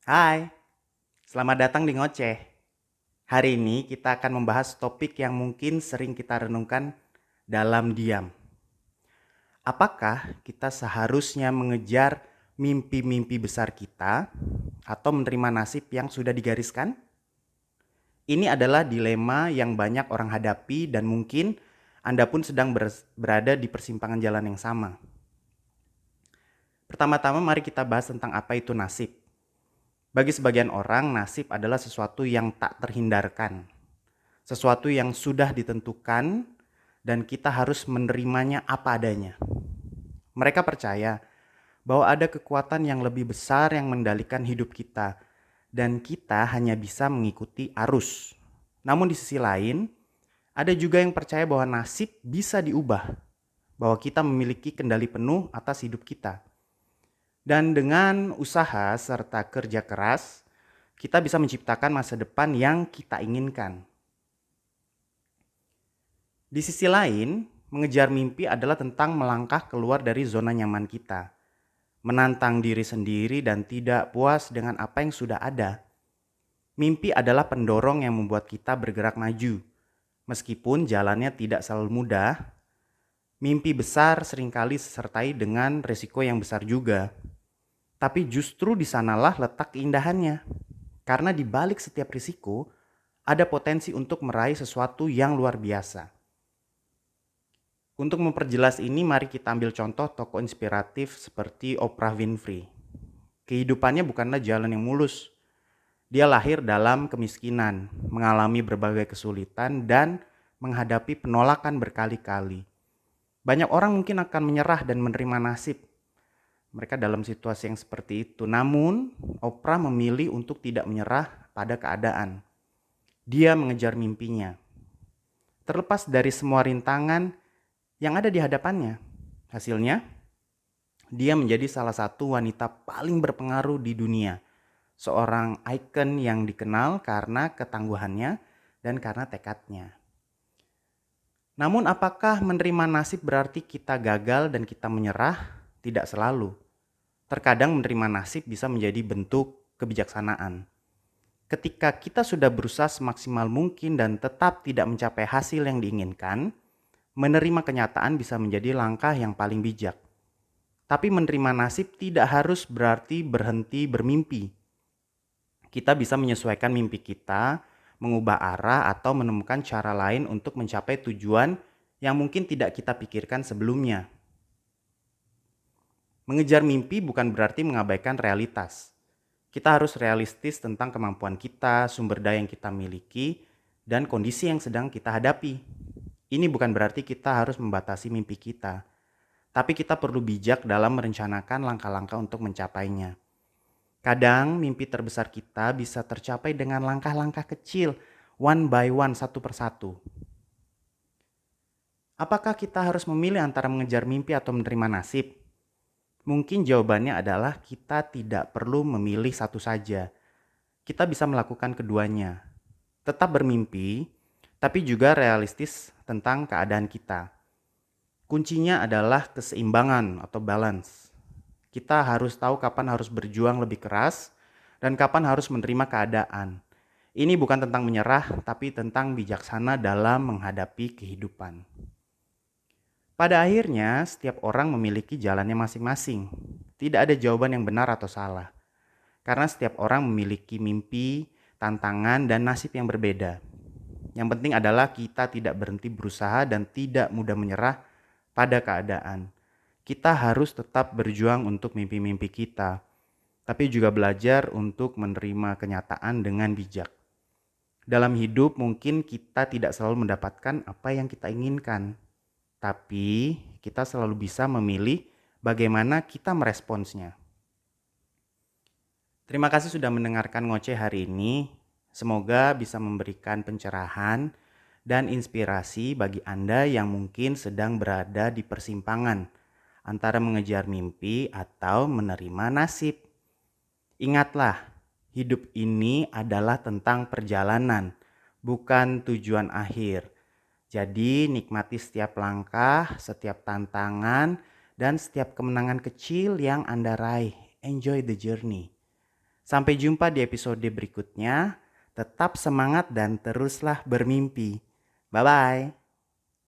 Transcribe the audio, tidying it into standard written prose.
Hai, selamat datang di Ngoceh. Hari ini kita akan membahas topik yang mungkin sering kita renungkan dalam diam. Apakah kita seharusnya mengejar mimpi-mimpi besar kita atau menerima nasib yang sudah digariskan? Ini adalah dilema yang banyak orang hadapi dan mungkin Anda pun sedang berada di persimpangan jalan yang sama. Pertama-tama mari kita bahas tentang apa itu nasib. Bagi sebagian orang, nasib adalah sesuatu yang tak terhindarkan. Sesuatu yang sudah ditentukan dan kita harus menerimanya apa adanya. Mereka percaya bahwa ada kekuatan yang lebih besar yang mengendalikan hidup kita dan kita hanya bisa mengikuti arus. Namun di sisi lain, ada juga yang percaya bahwa nasib bisa diubah, bahwa kita memiliki kendali penuh atas hidup kita. Dan dengan usaha serta kerja keras, kita bisa menciptakan masa depan yang kita inginkan. Di sisi lain, mengejar mimpi adalah tentang melangkah keluar dari zona nyaman kita, menantang diri sendiri dan tidak puas dengan apa yang sudah ada. Mimpi adalah pendorong yang membuat kita bergerak maju. Meskipun jalannya tidak selalu mudah, mimpi besar seringkali disertai dengan risiko yang besar juga. Tapi justru di sanalah letak keindahannya. Karena di balik setiap risiko, ada potensi untuk meraih sesuatu yang luar biasa. Untuk memperjelas ini, mari kita ambil contoh tokoh inspiratif seperti Oprah Winfrey. Kehidupannya bukanlah jalan yang mulus. Dia lahir dalam kemiskinan, mengalami berbagai kesulitan, dan menghadapi penolakan berkali-kali. Banyak orang mungkin akan menyerah dan menerima nasib mereka dalam situasi yang seperti itu. Namun, Oprah memilih untuk tidak menyerah pada keadaan. Dia mengejar mimpinya. Terlepas dari semua rintangan yang ada di hadapannya. Hasilnya, dia menjadi salah satu wanita paling berpengaruh di dunia. Seorang ikon yang dikenal karena ketangguhannya dan karena tekadnya. Namun apakah menerima nasib berarti kita gagal dan kita menyerah? Tidak selalu. Terkadang menerima nasib bisa menjadi bentuk kebijaksanaan. Ketika kita sudah berusaha semaksimal mungkin dan tetap tidak mencapai hasil yang diinginkan, menerima kenyataan bisa menjadi langkah yang paling bijak. Tapi menerima nasib tidak harus berarti berhenti bermimpi. Kita bisa menyesuaikan mimpi kita, mengubah arah atau menemukan cara lain untuk mencapai tujuan yang mungkin tidak kita pikirkan sebelumnya. Mengejar mimpi bukan berarti mengabaikan realitas. Kita harus realistis tentang kemampuan kita, sumber daya yang kita miliki, dan kondisi yang sedang kita hadapi. Ini bukan berarti kita harus membatasi mimpi kita, tapi kita perlu bijak dalam merencanakan langkah-langkah untuk mencapainya. Kadang mimpi terbesar kita bisa tercapai dengan langkah-langkah kecil, one by one, satu persatu. Apakah kita harus memilih antara mengejar mimpi atau menerima nasib? Mungkin jawabannya adalah kita tidak perlu memilih satu saja. Kita bisa melakukan keduanya. Tetap bermimpi, tapi juga realistis tentang keadaan kita. Kuncinya adalah keseimbangan atau balance. Kita harus tahu kapan harus berjuang lebih keras dan kapan harus menerima keadaan. Ini bukan tentang menyerah, tapi tentang bijaksana dalam menghadapi kehidupan. Pada akhirnya, setiap orang memiliki jalannya masing-masing. Tidak ada jawaban yang benar atau salah. Karena setiap orang memiliki mimpi, tantangan, dan nasib yang berbeda. Yang penting adalah kita tidak berhenti berusaha dan tidak mudah menyerah pada keadaan. Kita harus tetap berjuang untuk mimpi-mimpi kita, tapi juga belajar untuk menerima kenyataan dengan bijak. Dalam hidup mungkin kita tidak selalu mendapatkan apa yang kita inginkan, tapi kita selalu bisa memilih bagaimana kita meresponsnya. Terima kasih sudah mendengarkan ngoceh hari ini. Semoga bisa memberikan pencerahan dan inspirasi bagi Anda yang mungkin sedang berada di persimpangan antara mengejar mimpi atau menerima nasib. Ingatlah, hidup ini adalah tentang perjalanan, bukan tujuan akhir. Jadi nikmati setiap langkah, setiap tantangan, dan setiap kemenangan kecil yang Anda raih. Enjoy the journey. Sampai jumpa di episode berikutnya. Tetap semangat dan teruslah bermimpi. Bye-bye.